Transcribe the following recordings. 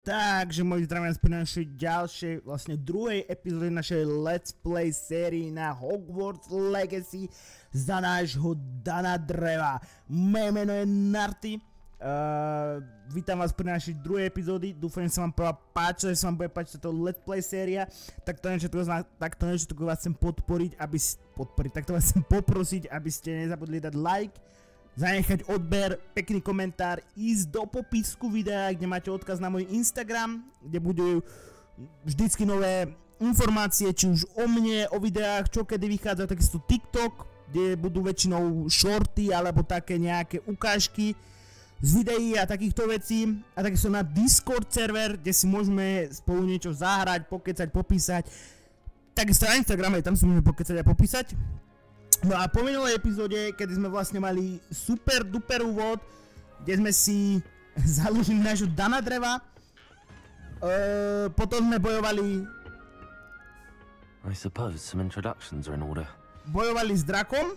Takže moji zdravím pri našej ďalšej, vlastne druhej epizóde našej Let's Play sérii na Hogwarts Legacy za nášho Dana Dreva. Moje meno je Narty. Vítam vás pri našej druhej epizódy, dúfam, že sa vám prvá páčila, že sa vám bude páčiť táto Let's Play séria. Takto niečo vás chcem podporiť, takto vás chcem poprosiť, aby ste nezabudli dať like, zanechať odber, pekný komentár, ísť do popisku videa, kde máte odkaz na môj Instagram, kde budú vždycky nové informácie, či už o mne, o videách, čo kedy vychádza, takisto TikTok, kde budú väčšinou shorty alebo také nejaké ukážky z videí a takýchto vecí, a takisto na Discord server, kde si môžeme spolu niečo zahrať, pokecať, popísať. Takisto na Instagrame, tam si môžeme pokecať a popísať. No a po minulej epizóde, kedy sme vlastne mali super duper úvod, kde sme si založili nášho Dana Dreva, potom sme bojovali... I suppose some introductions are in order. Bojovali s drakom.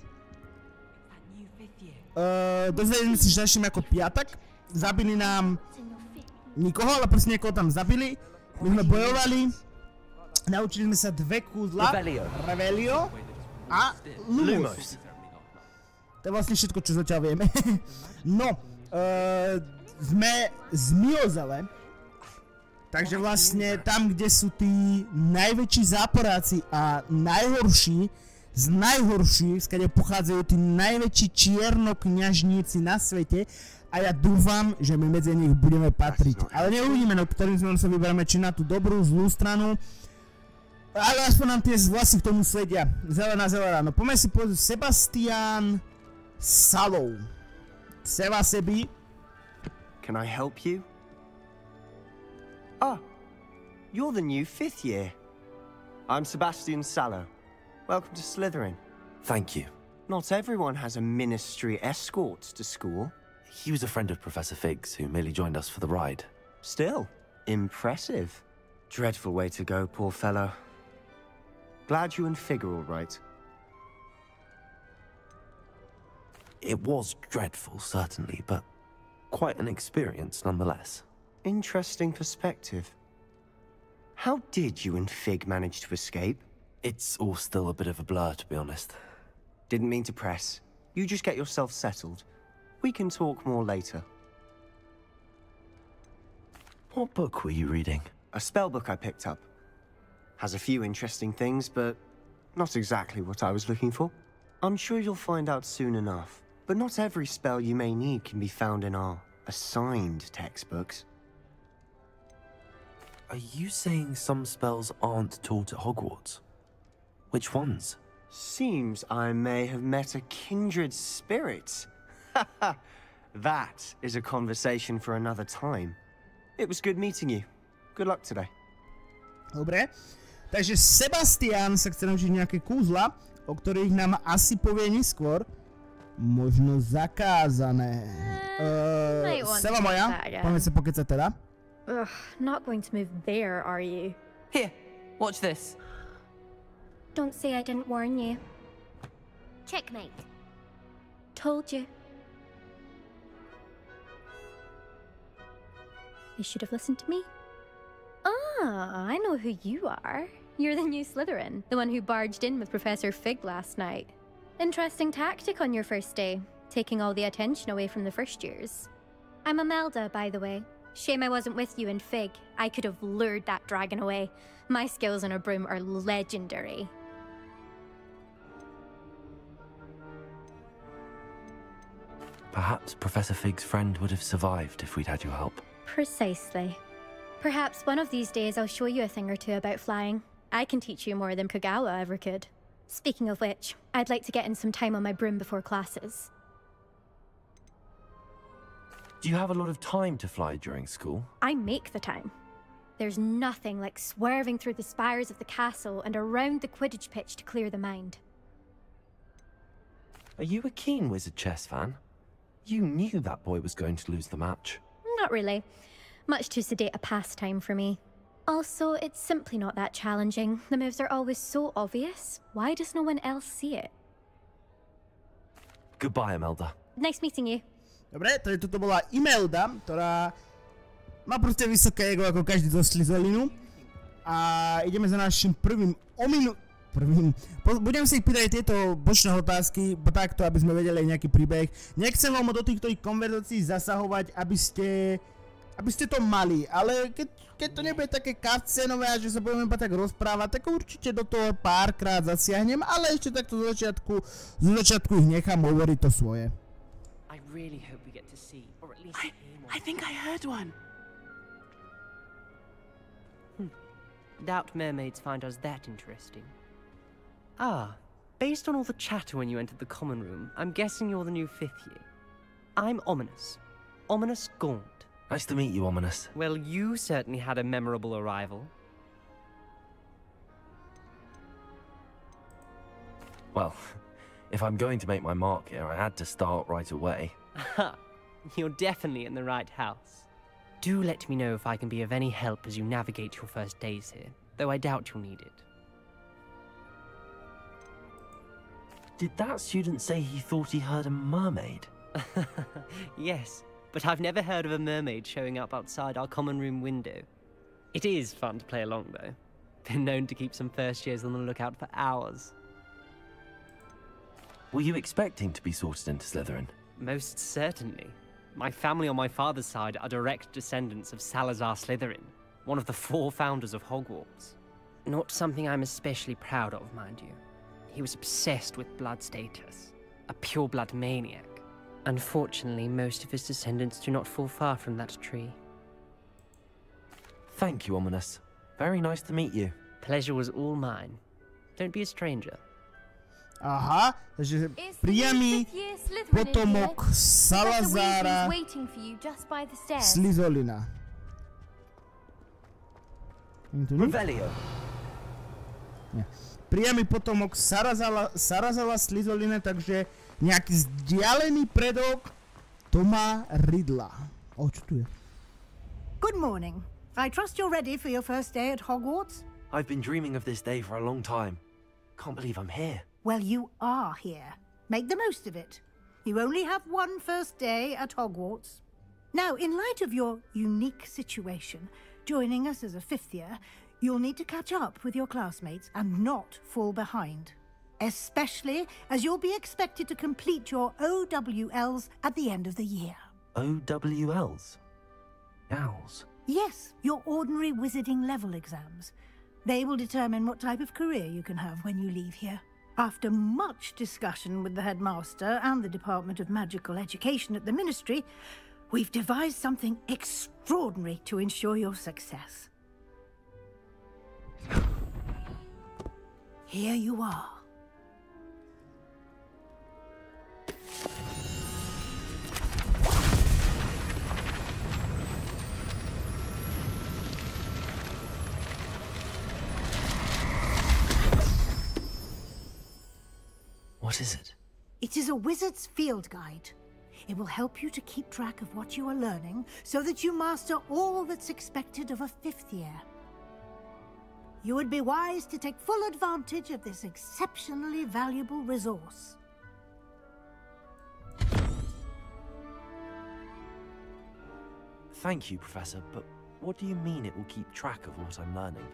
Dozvedeli sme si, že začneme ako piatak. Zabili nám nikoho, ale proste niekoho tam zabili. My sme bojovali. Naučili sme sa dve kúzla. Revelio. A Lumos. To je vlastne všetko, čo zatiaľ vieme. No, sme z Miozele. Takže vlastne tam, kde sú tí najväčší záporáci a najhorší z najhorších, skade pochádzajú tí najväčší čiernokňažníci na svete. A ja dúfam, že my medzi nich budeme patriť. Ale neuvidíme, no ktorým smerom sa vyberáme, či na tú dobrú, zlú stranu. Ale aspoň nám tie vlasy k tomu sledia. Zelená. No poďme si pozrieť Sebastian Sallow. Sebi. Can I help you? Ah, you're the new 5th year. I'm Sebastian Sallow. Welcome to Slytherin. Thank you. Not everyone has a ministry escort to school. He was a friend of Professor Fig's, who merely joined us for the ride. Still, impressive. Dreadful way to go, poor fellow. Glad you and Fig are all right. It was dreadful, certainly, but quite an experience nonetheless. Interesting perspective. How did you and Fig manage to escape? It's all still a bit of a blur, to be honest. Didn't mean to press. You just get yourself settled. We can talk more later. What book were you reading? A spell book I picked up. Has a few interesting things, but not exactly what I was looking for. I'm sure you'll find out soon enough. But not every spell you may need can be found in our assigned textbooks. Are you saying some spells aren't taught at Hogwarts? Which ones? Seems I may have met a kindred spirit. That is a conversation for another time. It was good meeting you. Good luck today. Dobre. Takže Sebastian sa chce naučiť nejaké kúzla, o ktorých nám asi povie neskôr. Možno zakázané. Seba moja, poďme sa pokecať teda. Ugh, not going to move there, are you? Here, watch this. Don't say I didn't warn you. Checkmate. Told you. You should have listened to me. Ah, I know who you are. You're the new Slytherin, the one who barged in with Professor Fig last night. Interesting tactic on your first day, taking all the attention away from the first years. I'm Imelda, by the way. Shame I wasn't with you and Fig. I could have lured that dragon away. My skills on a broom are legendary. Perhaps Professor Fig's friend would have survived if we'd had your help. Precisely. Perhaps one of these days I'll show you a thing or two about flying. I can teach you more than Kogawa ever could. Speaking of which, I'd like to get in some time on my broom before classes. Do you have a lot of time to fly during school? I make the time. There's nothing like swerving through the spires of the castle and around the Quidditch pitch to clear the mind. Are you a keen Wizard chess fan? You knew that boy was going to lose the match. Not really. Much too sedate a pastime for me. Also, it's simply not that challenging. The moves are always so obvious. Why does no one else see it? Goodbye, Imelda. Nice meeting you. Dobre, toto bola Imelda, ktorá Má proste vysoké ego ako každý zo Slytherinu. A ideme za našim prvým budem si pýtať tieto bočné otázky, takto, aby sme vedeli nejaký príbeh. Nechcem vám do týchto konverzácií zasahovať, aby ste to mali, ale keď to nebude také cutscenové a že sa budeme iba tak rozprávať, tak určite do toho párkrát zasiahnem, ale ešte takto zo začiatku ich nechám hovoriť to svoje. I really hope we get to see, or at least hear more. I think I heard one. Doubt mermaids find us that interesting. Ah, based on all the chatter when you entered the common room, I'm guessing you're the new 5th year. I'm Ominis. Ominis Gaunt. Nice to meet you, Ominis. Well, you certainly had a memorable arrival. Well, if I'm going to make my mark here, I had to start right away. Aha, you're definitely in the right house. Do let me know if I can be of any help as you navigate your first days here, though I doubt you'll need it. Did that student say he thought he heard a mermaid? Yes, but I've never heard of a mermaid showing up outside our common room window. It is fun to play along, though. Been known to keep some first years on the lookout for hours. Were you expecting to be sorted into Slytherin? Most certainly. My family on my father's side are direct descendants of Salazar Slytherin, one of the 4 founders of Hogwarts. Not something I'm especially proud of, mind you. He was obsessed with blood status, a pure-blood maniac. Unfortunately, most of his descendants do not fall far from that tree. Thank you, Ominis. Very nice to meet you. Pleasure was all mine. Don't be a stranger. Aha, takže priamy potomok Salazara Slytherina. Revelio. Nie. Priamy potomok Salazara Slytherina, takže nejaký vzdialený predok Toma Riddla. O, čo tu je? Good morning. I trust you're ready for your first day at Hogwarts? I've been dreaming of this day for a long time. Can't believe I'm here. Well, you are here. Make the most of it. You only have one first day at Hogwarts. Now, in light of your unique situation, joining us as a 5th year, you'll need to catch up with your classmates and not fall behind. Especially as you'll be expected to complete your OWLs at the end of the year. OWLs? Owls? Yes, your ordinary wizarding level exams. They will determine what type of career you can have when you leave here. After much discussion with the headmaster and the Department of Magical Education at the Ministry, we've devised something extraordinary to ensure your success. Here you are. What is it? It is a wizard's field guide. It will help you to keep track of what you are learning so that you master all that's expected of a 5th year. You would be wise to take full advantage of this exceptionally valuable resource. Thank you, Professor, but what do you mean it will keep track of what I'm learning?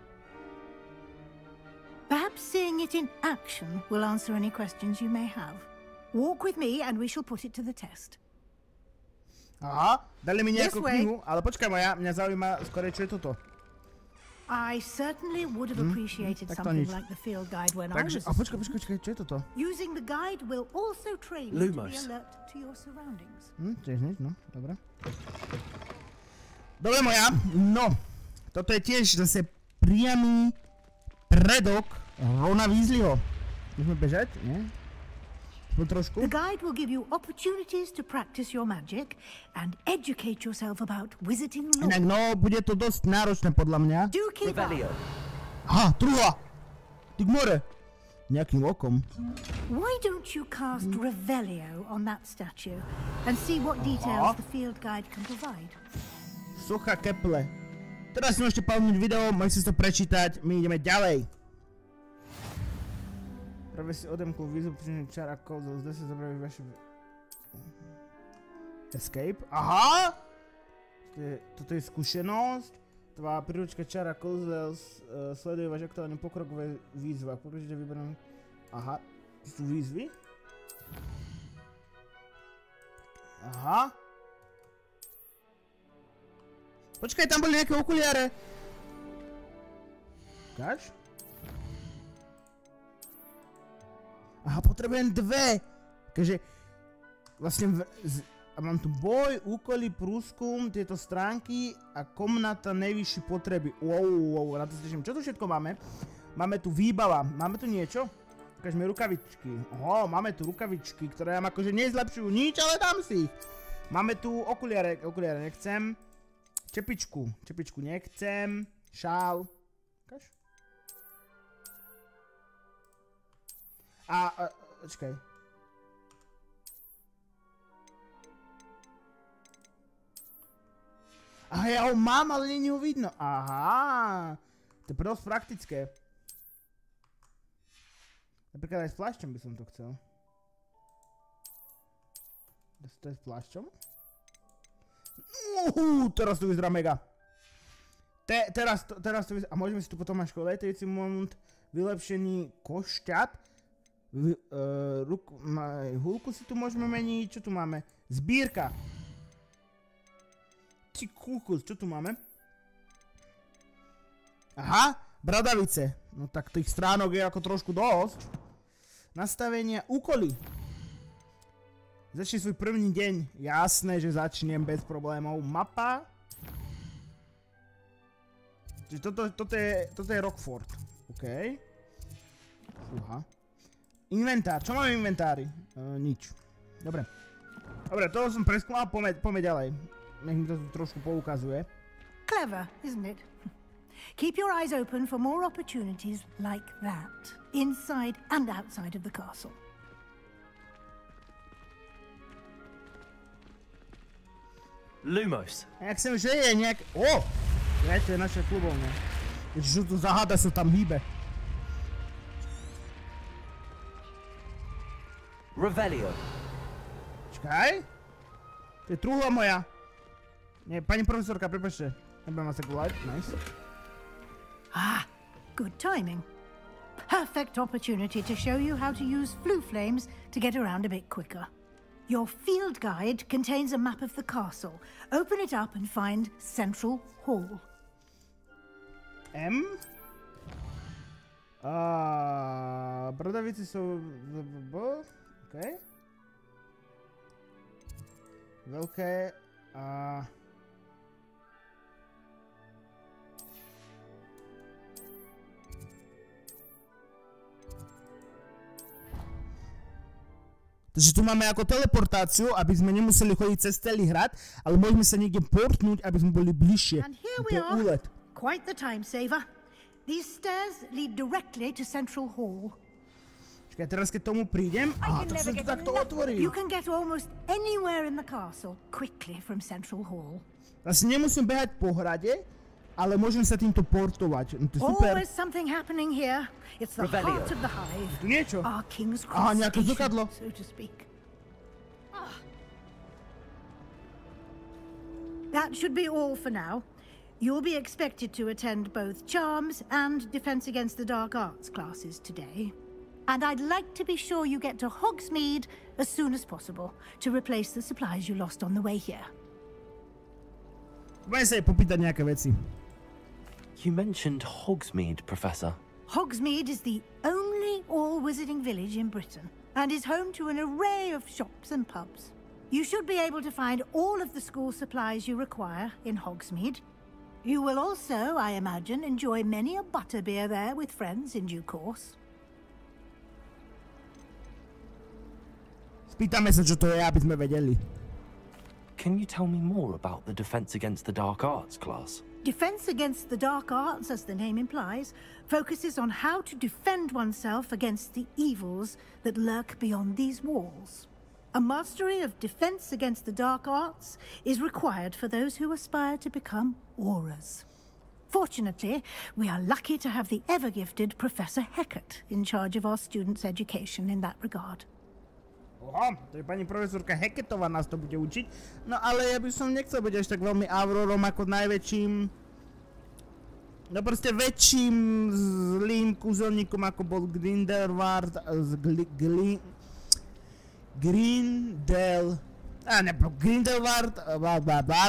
Perhaps seeing it in action will answer any questions you may have. Walk with me and we shall put it to the test. Aha, dali mi nejakú knihu, ale počkaj moja, mňa zaujíma skôr, čo je toto. I certainly would have appreciated something like the field guide when I was a počkaj, čo je toto? Using the guide will also train you to be alert to your surroundings. Tiež nič, no, dobre. Dobre moja, no, toto je tiež zase priamy predok Rona Weasleyho. Môžeme bežať, nie? Trošku. The guide will give you opportunities to practice your magic and educate yourself about wizarding lore. Inak no, bude to dosť náročné podľa mňa. Do keep up. Aha, truhla! Ty k more! Nejakým okom. Why don't you cast Revelio on that statue and see what details the field guide can provide? Sucha keple. Teraz si môžete pauzniť video, môžete si to prečítať, my ideme ďalej. Práve si odemkol výzvu príčiny čar a kód, zde sa zabraví vaše... Escape? Aha! Toto je skúsenosť. Tvá príručka čara kozel sleduje váš aktuálny pokrok ve výzvach. Pokročite vyberám. Aha, to sú výzvy. Aha. Počkaj, tam boli nejaké okuliare. Ukáž? Aha, potrebujem dve. Takže vlastne a mám tu boj, úkoly, prúskum, tieto stránky a komnata najvyšší potreby. Wow, na to steším. Čo tu všetko máme? Máme tu výbava. Máme tu niečo? Ukáž mi rukavičky. Máme tu rukavičky, ktoré nám akože nezlepšujú nič, ale dám si ich. Máme tu okuliare nechcem. Čepičku nechcem. Šál. Ukáž? Počkaj. Aha, ja ho mám, ale nie ho vidno. Aha. To je dosť praktické. Napríklad aj s plášťom by som to chcel. To je s plášťom? Teraz to vyzerá mega. Teraz to vyzerá. A môžeme si tu potom až letejúci moment. Vylepšený košťat. Hulku si tu môžeme meniť. Čo tu máme? Zbírka. Ty kúkus, čo tu máme? Aha, bradavice. No tak tých stránok je ako trošku dosť. Nastavenia, úkoly. Začni svoj prvý deň. Jasné, že začnem bez problémov. Mapa. Čiže toto je Rockford. OK. Fúha. Inventár. Čo máme v inventári? Nič. Dobre. Dobre, toho som preskúmal. Poďme ďalej. Nech mi to trošku poukazuje. Clever, isn't it? Keep your eyes open for more opportunities like that, inside and outside of the castle. Lumos. Jak sem, že je nejak... to je naša klubovňa. Ježiš, tu zaháda sa tam hýbe. Revelio. Čakaj. To je truhla moja. Nie, pani profesorka, prepáčte. Nebudem vás tak volať, nice. Good timing. Perfect opportunity to show you how to use flue flames to get around a bit quicker. Your field guide contains a map of the castle. Open it up and find Central Hall. M? Bradavice sú... OK. Veľké... Takže tu máme ako teleportáciu, aby sme nemuseli chodiť cez celý hrad, ale môžeme sa niekde portnúť, aby sme boli bližšie. And here we are. Quite the time saver. These stairs lead directly to Central Hall. Čakaj, teraz keď tomu prídem, to sa to takto otvorí. You can get almost anywhere in the castle quickly from Central Hall. Vlastne nemusím behať po hrade, ale môžem sa týmto portovať. To je super. Always something happening here. It's the heart of the hive. Tu niečo. Our King's Cross nejaké station, zrkadlo. so to speak. That should be all for now. You'll be expected to attend both Charms and Defense Against the Dark Arts classes today. And I'd like to be sure you get to Hogsmeade as soon as possible to replace the supplies you lost on the way here. Budem sa jej popýtať nejaké veci. You mentioned Hogsmeade, Professor. Hogsmeade is the only all-wizarding village in Britain and is home to an array of shops and pubs. You should be able to find all of the school supplies you require in Hogsmeade. You will also, I imagine, enjoy many a butterbeer there with friends in due course. Spýtame sa, čo to je, aby sme vedeli. Can you tell me more about the Defense Against the Dark Arts class? Defense Against the Dark Arts, as the name implies, focuses on how to defend oneself against the evils that lurk beyond these walls. A mastery of Defense Against the Dark Arts is required for those who aspire to become Aurors. Fortunately, we are lucky to have the ever-gifted Professor Hecat in charge of our students' education in that regard. Oha, to je pani profesorka Hacketová nás to bude učiť. No ale ja by som nechcel byť až tak veľmi Aurorom ako najväčším... No proste väčším zlým kúzelníkom ako bol Grindelwald z Grindelwald,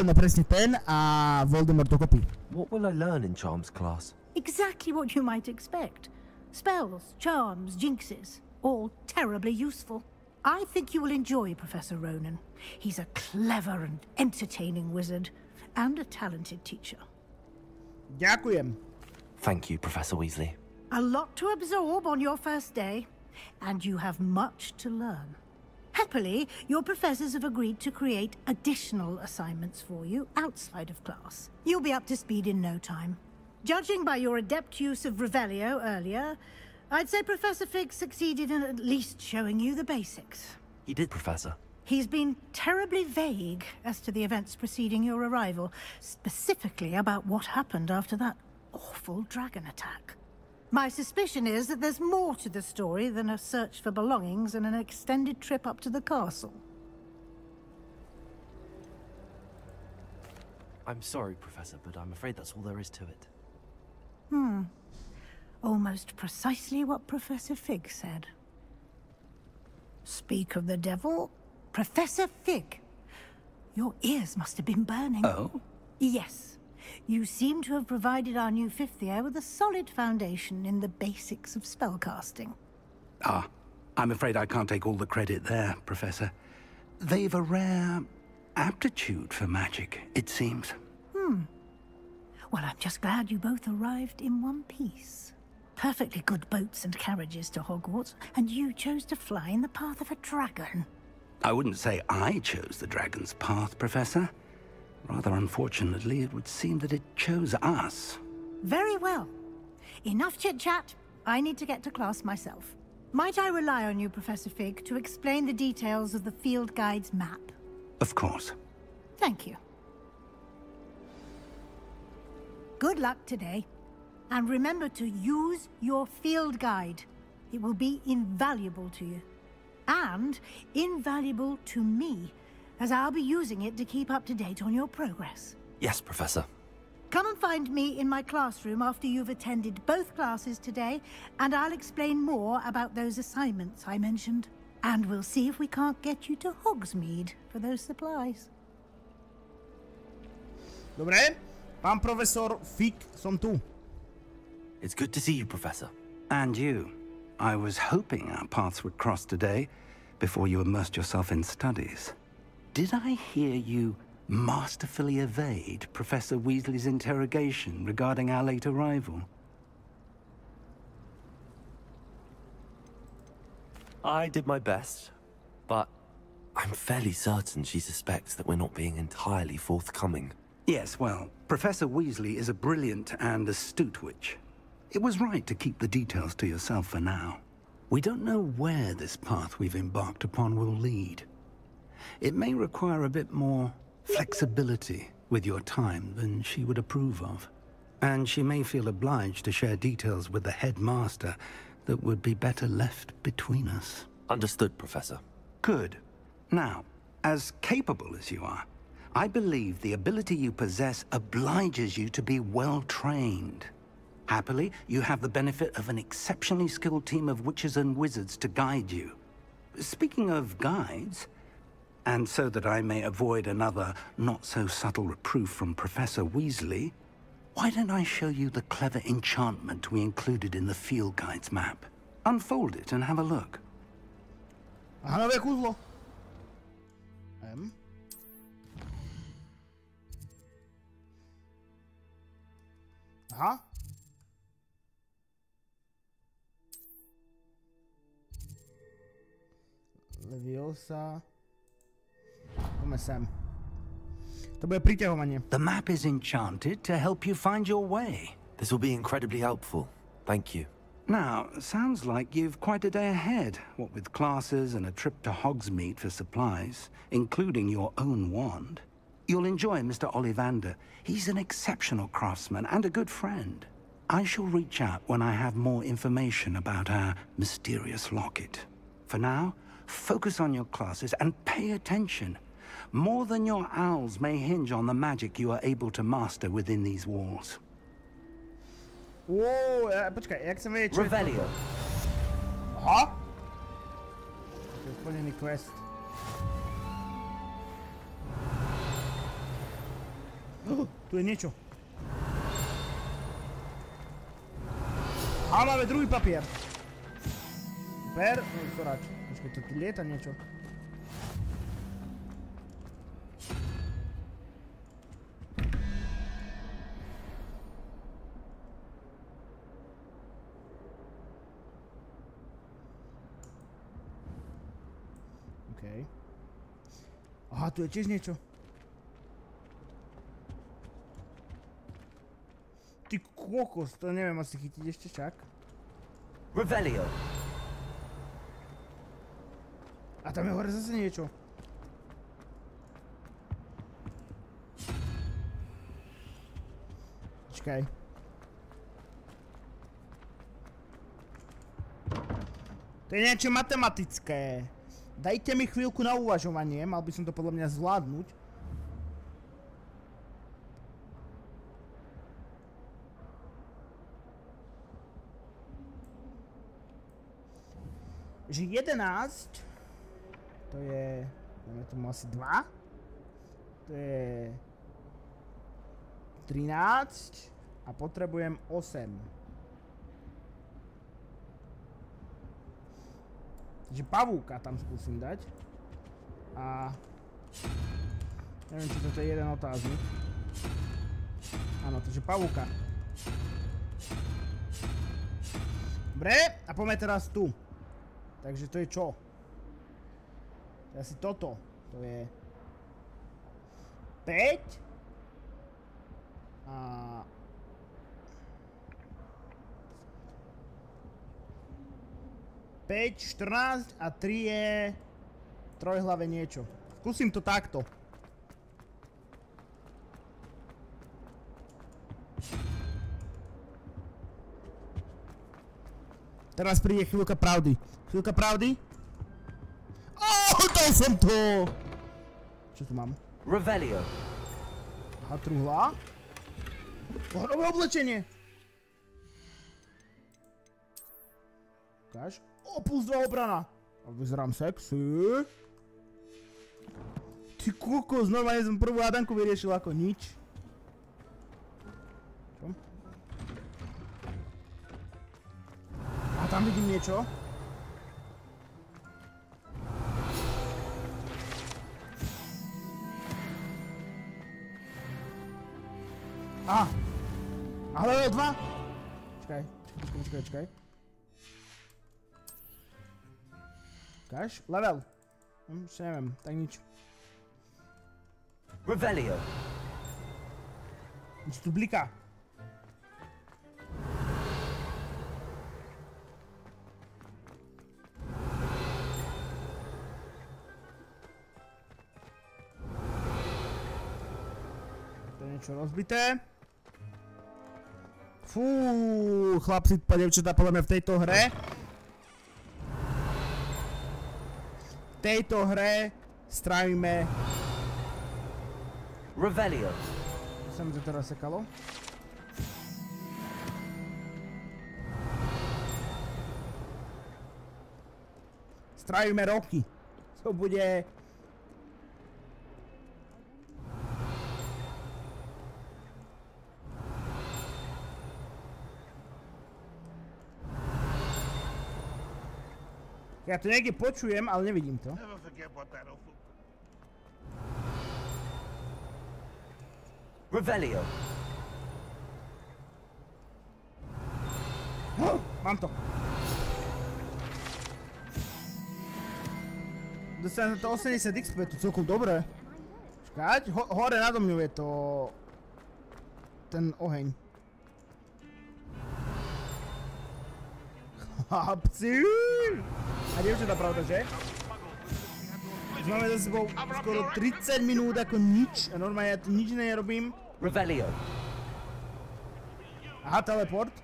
no presne ten a Voldemort dokopy. What will I learn in Charms class? Exactly what you might expect. Spells, charms, jinxes, all terribly useful. I think you will enjoy Professor Ronen. He's a clever and entertaining wizard, and a talented teacher. Ďakujem. Thank you, Professor Weasley. A lot to absorb on your first day, and you have much to learn. Happily, your professors have agreed to create additional assignments for you outside of class. You'll be up to speed in no time. Judging by your adept use of Revelio earlier, I'd say Professor Fig succeeded in at least showing you the basics. He did, Professor. He's been terribly vague as to the events preceding your arrival, specifically about what happened after that awful dragon attack. My suspicion is that there's more to the story than a search for belongings and an extended trip up to the castle. I'm sorry, Professor, but I'm afraid that's all there is to it. Almost precisely what Professor Fig said. Speak of the devil, Professor Fig. Your ears must have been burning. Oh? Yes. You seem to have provided our new fifth year with a solid foundation in the basics of spellcasting. Ah, I'm afraid I can't take all the credit there, Professor. They've a rare aptitude for magic, it seems. Well, I'm just glad you both arrived in one piece. Perfectly good boats and carriages to Hogwarts, and you chose to fly in the path of a dragon. I wouldn't say I chose the dragon's path, Professor. Rather unfortunately, it would seem that it chose us. Very well. Enough chit-chat. I need to get to class myself. Might I rely on you, Professor Fig, to explain the details of the field guide's map? Of course. Thank you. Good luck today. And remember to use your field guide. It will be invaluable to you. And invaluable to me, as I'll be using it to keep up to date on your progress. Yes, Professor. Come and find me in my classroom after you've attended both classes today, and I'll explain more about those assignments I mentioned. And we'll see if we can't get you to Hogsmeade for those supplies. Dobre, pán profesor Fig, som tu. It's good to see you, Professor. And you. I was hoping our paths would cross today, before you immersed yourself in studies. Did I hear you masterfully evade Professor Weasley's interrogation regarding our late arrival? I did my best, but I'm fairly certain she suspects that we're not being entirely forthcoming. Yes, well, Professor Weasley is a brilliant and astute witch. It was right to keep the details to yourself for now. We don't know where this path we've embarked upon will lead. It may require a bit more flexibility with your time than she would approve of. And she may feel obliged to share details with the headmaster that would be better left between us. Understood, Professor. Good. Now, as capable as you are, I believe the ability you possess obliges you to be well-trained. Happily, you have the benefit of an exceptionally skilled team of witches and wizards to guide you. Speaking of guides, and so that I may avoid another not-so-subtle reproof from Professor Weasley, why don't I show you the clever enchantment we included in the field guide's map? Unfold it and have a look. Aha, nové kúzlo. Aha. Leviosa. Poďme sem. To bude priťahovanie. The map is enchanted to help you find your way. This will be incredibly helpful. Thank you. Now, sounds like you've quite a day ahead, what with classes and a trip to Hogsmeade for supplies, including your own wand. You'll enjoy Mr. Ollivander. He's an exceptional craftsman and a good friend. I shall reach out when I have more information about our mysterious locket. For now, Focus on your classes and pay attention. More than your owls may hinge on the magic you are able to master within these walls. Počkaj, jak som vedieť, čo... Revelio. Aha! To je splnený quest. Tu je niečo. A máme druhý papier. Super, no soráč. Počkaj, to tu lieta niečo. Okej. Aha, tu je tiež niečo. Ty kokos, to neviem asi chytiť ešte čak. Revelio. A tam je hore zase niečo. Počkaj. To je niečo matematické. Dajte mi chvíľku na uvažovanie, mal by som to podľa mňa zvládnuť. Že 11, to je, dáme tomu asi 2, to je 13 a potrebujem 8. Takže pavúka tam skúsim dať. A neviem, či toto je jeden otáznik. Áno, takže pavúka. Dobre, a poďme teraz tu. Takže to je čo? To je asi toto. To je 5 a 5, 14 a 3 je trojhlavé niečo. Skúsim to takto. Teraz príde chvíľka pravdy. Chvíľka pravdy? Dal som to! Čo tu mám? Revelio. Aha, truhla. Pohrové oblečenie. Ukáž. Plus 2 obrana. A vyzerám sexy. Ty kokos, normálne som prvú hádanku vyriešil ako nič. Čo? A tam vidím niečo. Aha. A level 2? Čakaj. Ukáž? Level. Ešte neviem, tak nič. Revelio. Nič tu bliká. To je niečo rozbité. Fú, chlapci a devčatá, podľa mňa v tejto hre strávime... Revelio. Čo sa mi to teraz sekalo? Strávime roky. To bude... Ja to niekde počujem, ale nevidím to. Revelio. Mám to. Dostanem to 80 XP, to celkom dobré. Čakať, hore nado mňou je to... ten oheň. Chlapci! A dievčatá, pravda, že? Už máme za sebou skoro 30 minút ako nič a normálne ja tu nič nerobím. Revelio. Aha, teleport.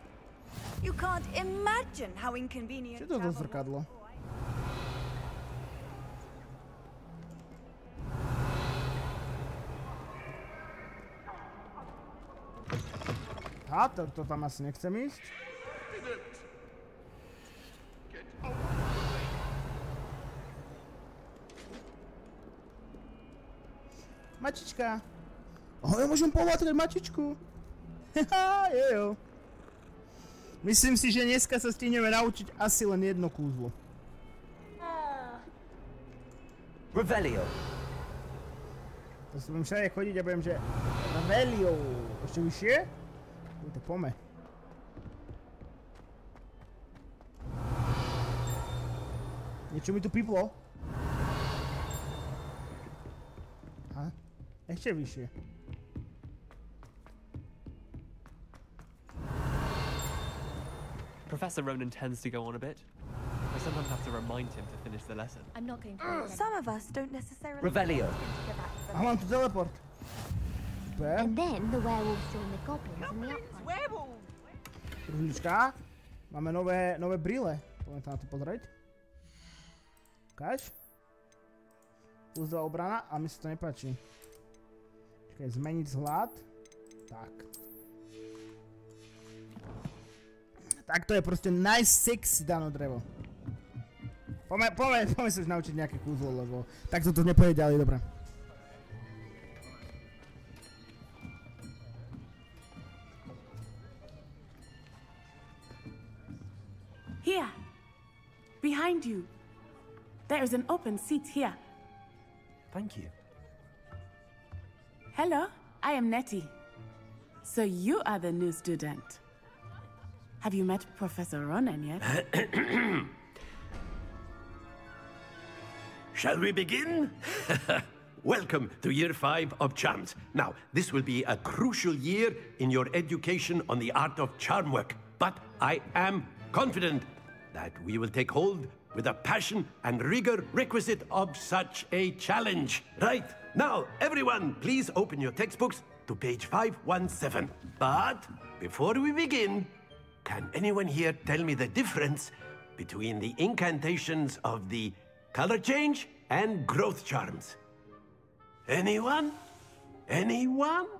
You can't imagine how inconvenient. Čo je to za zrkadlo? Aha, to tam asi nechcem ísť. Mačička. Ja môžem povátrať mačičku. Haha, jejo. Myslím si, že dneska sa stihneme naučiť asi len jedno kúzlo. Revelio. To si budem všade chodiť a budem, že... Revelio. Ešte vyššie? To pome. Niečo mi tu piplo. Aha. Ešte vyššie. Professor Ronan tends to go on a bit. I sometimes have to remind him to finish the lesson. I'm not going to. Some of us don't necessarily. Revelio. Aha, mám tu teleport. Super. And then the werewolves join the goblins in the upright. Družička. Máme nové brýle. Poďme sa na to pozrieť. Ukáž. Plus 2 obrana a mi sa to nepáči. Čakaj, zmeniť vzhľad. Tak. Tak to je proste najsexy dané drevo. Poďme sa už naučiť nejaké kúzlo, lebo takto to nepôjde ďalej, dobre. Here, behind you. There is an open seat here. Thank you. Hello, I am Nettie. So you are the new student. Have you met Professor Ronan yet? Shall we begin? Welcome to Year 5 of Charms. Now, this will be a crucial year in your education on the art of charm work. But I am confident that we will take hold with the passion and rigor requisite of such a challenge. Right, now, everyone, please open your textbooks to page 517. But before we begin, can anyone here tell me the difference between the incantations of the color change and growth charms? Anyone? Anyone?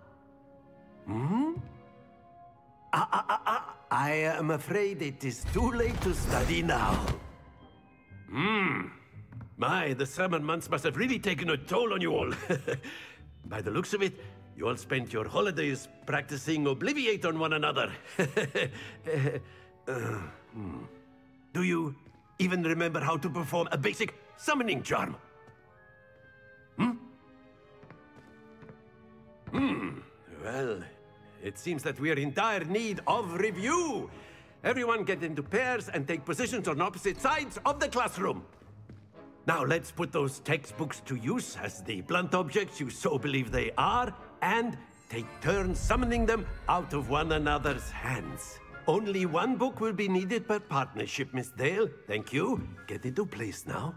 I am afraid it is too late to study now. My, the summer months must have really taken a toll on you all. By the looks of it, you all spent your holidays practicing Obliviate on one another. Do you even remember how to perform a basic summoning charm? Well, it seems that we are in dire need of review. Everyone get into pairs and take positions on opposite sides of the classroom. Now let's put those textbooks to use as the blunt objects you so believe they are, and take turns summoning them out of one another's hands. Only one book will be needed per partnership, Miss Dale. Thank you. Get into place now.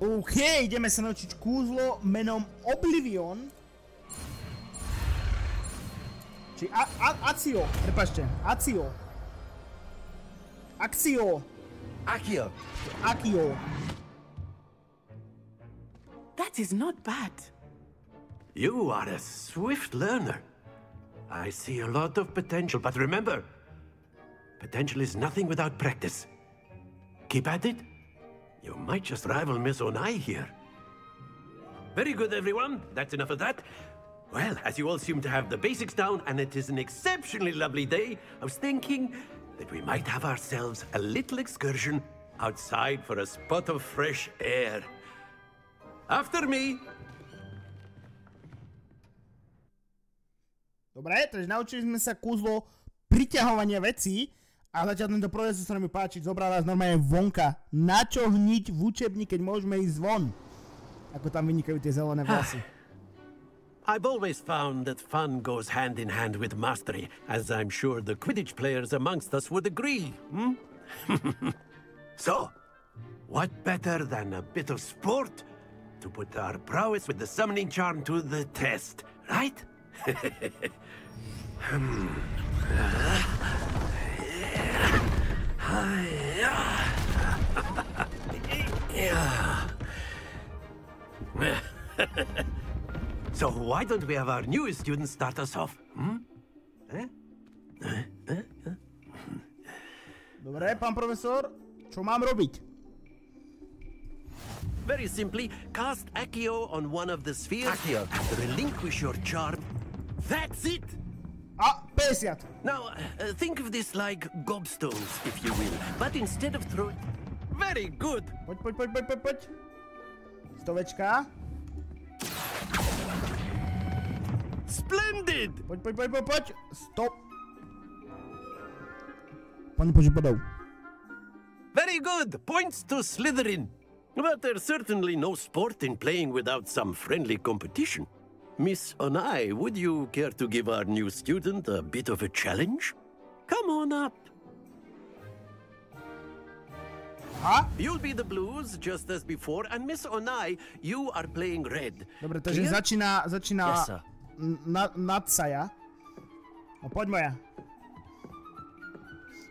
OK, ideme sa naučiť kúzlo menom Oblivion. Či Acio, prepáčte, Acio. Axio. Accio. Accio. That is not bad. You are a swift learner. I see a lot of potential, but remember, potential is nothing without practice. Keep at it. You might just rival Miss Onai here. Very good, everyone. That's enough of that. Well, as you all seem to have the basics down, and it is an exceptionally lovely day, I was thinking that we might have ourselves a little excursion outside for a spot of fresh air. After me! Dobre, takže naučili sme sa kúzlo priťahovania vecí. A zatiaľ tento proces sa mi páči, zobrať nás normálne vonka. Na čo hniť v učebni, keď môžeme ísť von? Ako tam vynikajú tie zelené vlasy. I've always found that fun goes hand in hand with mastery, as I'm sure the Quidditch players amongst us would agree. So, what better than a bit of sport to put our prowess with the summoning charm to the test, right? Yeah. So why don't we have our newest student start us off? Dobre, pán profesor, čo mám robiť? Very simply, cast Accio on one of the spheres and relinquish your charm. That's it! A, 50. Now, think of this like gobstones, if you will. But instead of throwing... Very good! Poď. Stovečka. Splendid! Poď. Stop. Pani požiadal. Very good! Points to Slytherin. But there's certainly no sport in playing without some friendly competition. Miss Onai, would you care to give our new student a bit of a challenge? Come on up. Huh? You'll be the blues, just as before, and Miss Onai, you are playing red. Dobre, takže začína Yes, sir. Nadsaja. No poď moja.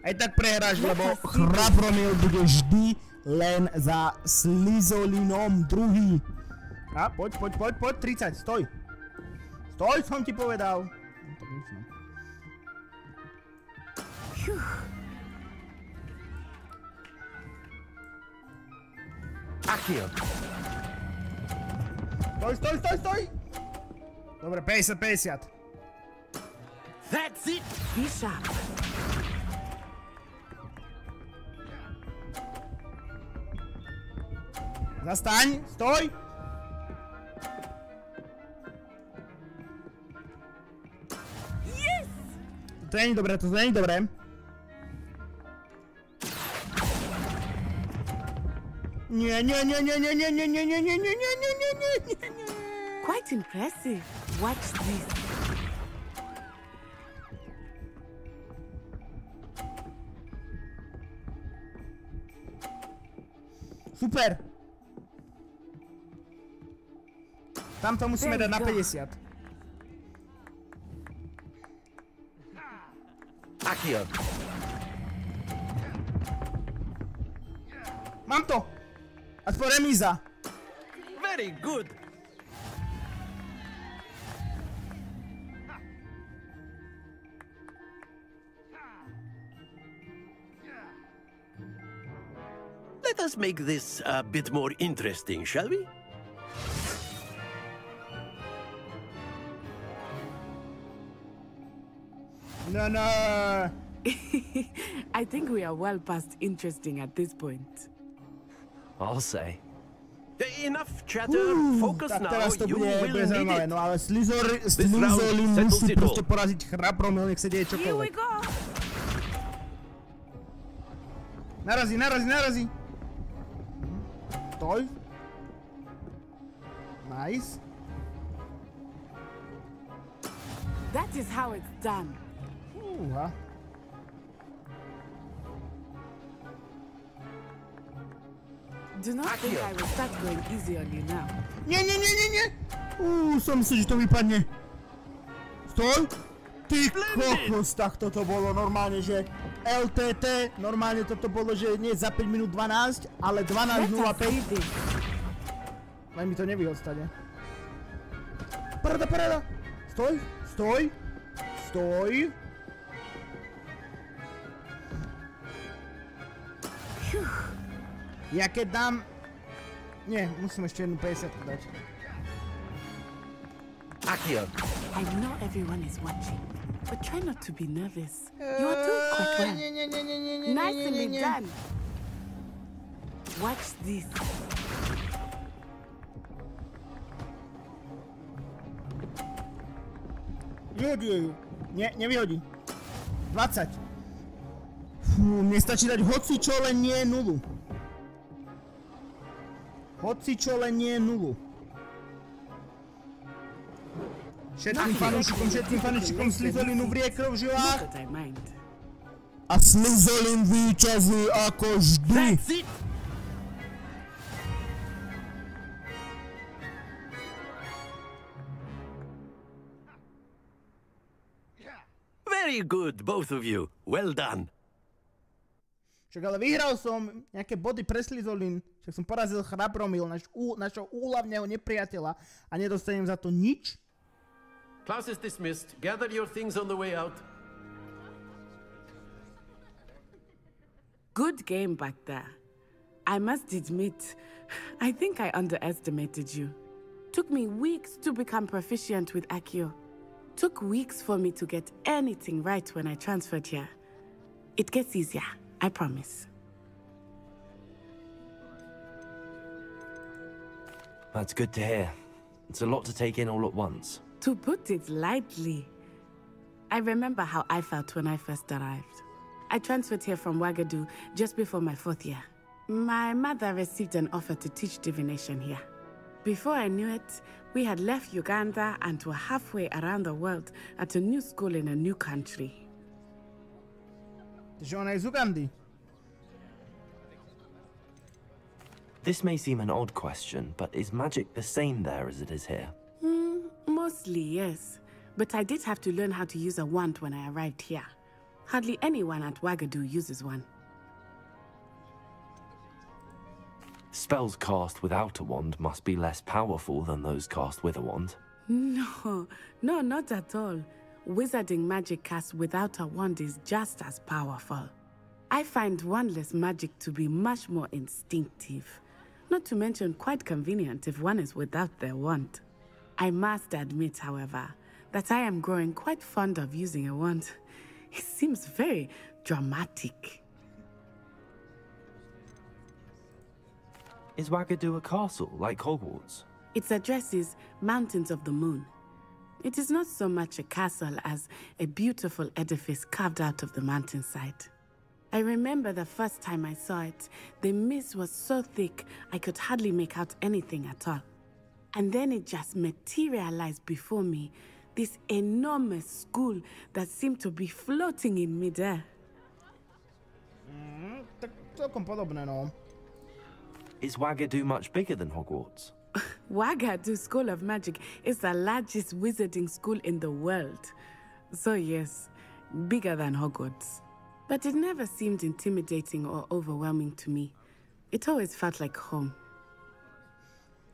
Aj tak prehráš, lebo Chrabromil bude vždy len za Slyzolinom druhý. A poď, 30, stoj. Stoj, som ti povedal. Accio. Stoj. Dobre, 50. That's it! Be sharp. Zastaň, stoj. Yes! To není dobré. Nie. Quite impressive. Watch this. Super. Tam to musíme dať na 50. Accio. Mám to. Aspoň remíza. Very good. Let us make this a bit more interesting, shall we? No. I think we are well past interesting at this point. I'll say. Enough chatter. Focus tak now. teraz to You bude will need zaujímavé. it. No ale Slyzolin settles musí it all. proste poraziť Chrabromil, nech sa deje Here we čokoľvek. go. Narazí. Stoj. Nice. That is how it's done. Fúha. Do not think I will start going easy on you now. Nie. Som myslel, že to vypadne. Stoj. Ty kokos, tak toto bolo normálne, že LTT, normálne toto bolo, že nie za 5 minút 12, ale 12.05. Len mi to nevyhod stane. Paráda. Stoj. Ja keď dám... Nie, musím ešte jednu 50 dať. Accio. I know everyone is watching, but try not to be nervous. You are doing quite well. Nicely done. Watch this. Vyhodí ju. Nie, nevyhodí. 20. Fú, mne stačí dať hocičo, len nie nulu. Všetkým fanúšikom Slyzolinu vrie krv v žilách. Not that I mind. A Slyzolin víťazí ako vždy. That's it. Very good, both of you. Well done. Však ale vyhral som, nejaké body pre Slytherin, však som porazil Chrabromil, našho úlavného nepriateľa a nedostanem za to nič. Class is dismissed. Gather your things on the way out. Good game back there. I must admit, I think I underestimated you. Took me weeks to become proficient with Accio. Took weeks for me to get anything right when I transferred here. It gets easier, I promise. That's good to hear. It's a lot to take in all at once. To put it lightly, I remember how I felt when I first arrived. I transferred here from Wagadu just before my 4th year. My mother received an offer to teach divination here. Before I knew it, we had left Uganda and were halfway around the world at a new school in a new country. Takže ona je z Ugandy. This may seem an odd question, but is magic the same there as it is here? Mostly, yes. But I did have to learn how to use a wand when I arrived here. Hardly anyone at Wagadu uses one. Spells cast without a wand must be less powerful than those cast with a wand. No, not at all. Wizarding magic cast without a wand is just as powerful. I find wandless magic to be much more instinctive. Not to mention quite convenient if one is without their wand. I must admit, however, that I am growing quite fond of using a wand. It seems very dramatic. Is Wagadu a castle, like Hogwarts? Its address is Mountains of the Moon. It is not so much a castle as a beautiful edifice carved out of the mountainside. I remember the first time I saw it, the mist was so thick I could hardly make out anything at all. And then it just materialized before me, this enormous school that seemed to be floating in midair. Tak celkom podobné, no. Is Wagadu much bigger than Hogwarts? Wagadu School of Magic is the largest wizarding school in the world. So yes, bigger than Hogwarts. But it never seemed intimidating or overwhelming to me. It always felt like home.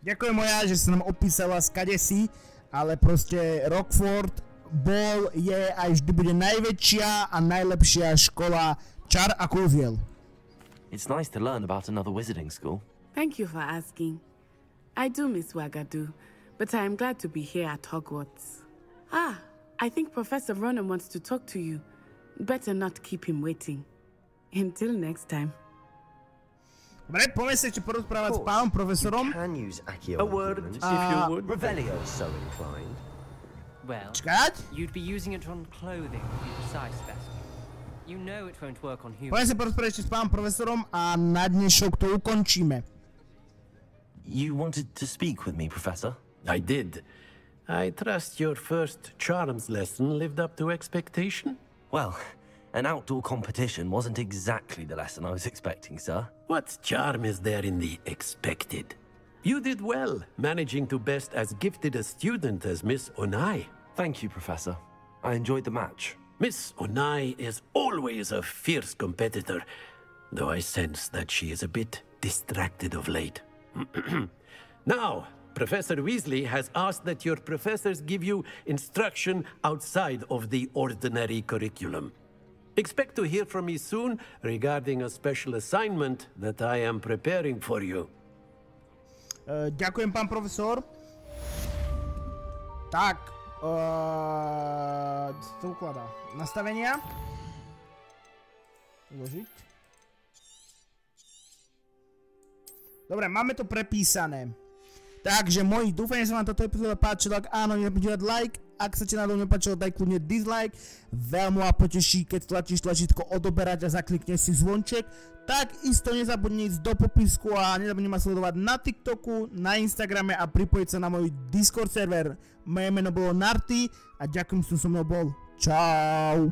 Ďakujem moja, že si nám opísala skadesi, ale proste Rockford bol, je a vždy bude najväčšia a najlepšia škola čar a kúziel. It's nice to learn about another wizarding school. Thank you for asking. I do miss Wagadu, but I am glad to be here at Hogwarts. Ah, I think Professor Ronen wants to talk to you. Better not keep him waiting. Until next time. Dobre, poďme sa ešte porozprávať s pánom profesorom. A word, if you would. Revelio so inclined. Well, you'd be using it on clothing to be precise, best. You know it won't work on humans. Poďme sa porozprávať ešte s pánom profesorom a na dnešok to ukončíme. You wanted to speak with me, Professor? I did. I trust your first charms lesson lived up to expectation? Well, an outdoor competition wasn't exactly the lesson I was expecting, sir. What charm is there in the expected? You did well, managing to best as gifted a student as Miss Onai. Thank you, Professor. I enjoyed the match. Miss Onai is always a fierce competitor, though I sense that she is a bit distracted of late. Now, Professor Weasley has asked that your professors give you instruction outside of the ordinary curriculum. Expect to hear from me soon regarding a special assignment that I am preparing for you. Ďakujem, pán profesor. Tak, to ukladá. Nastavenia. Uložiť. Dobre, máme to prepísané. Takže moji, dúfam, že sa vám táto epizóda páčila. Ak áno, nezabudnite dať like. Ak sa ti náhodou nepáčilo, daj kľudne dislike. Veľmi ma poteší, keď tlačíš tlačítko odoberať a zaklikneš si zvonček. Takisto nezabudni ísť do popisku a nezabudni ma sledovať na TikToku, na Instagrame a pripojiť sa na môj Discord server. Moje meno bolo Narty a ďakujem, že som so mnou bol. Čau.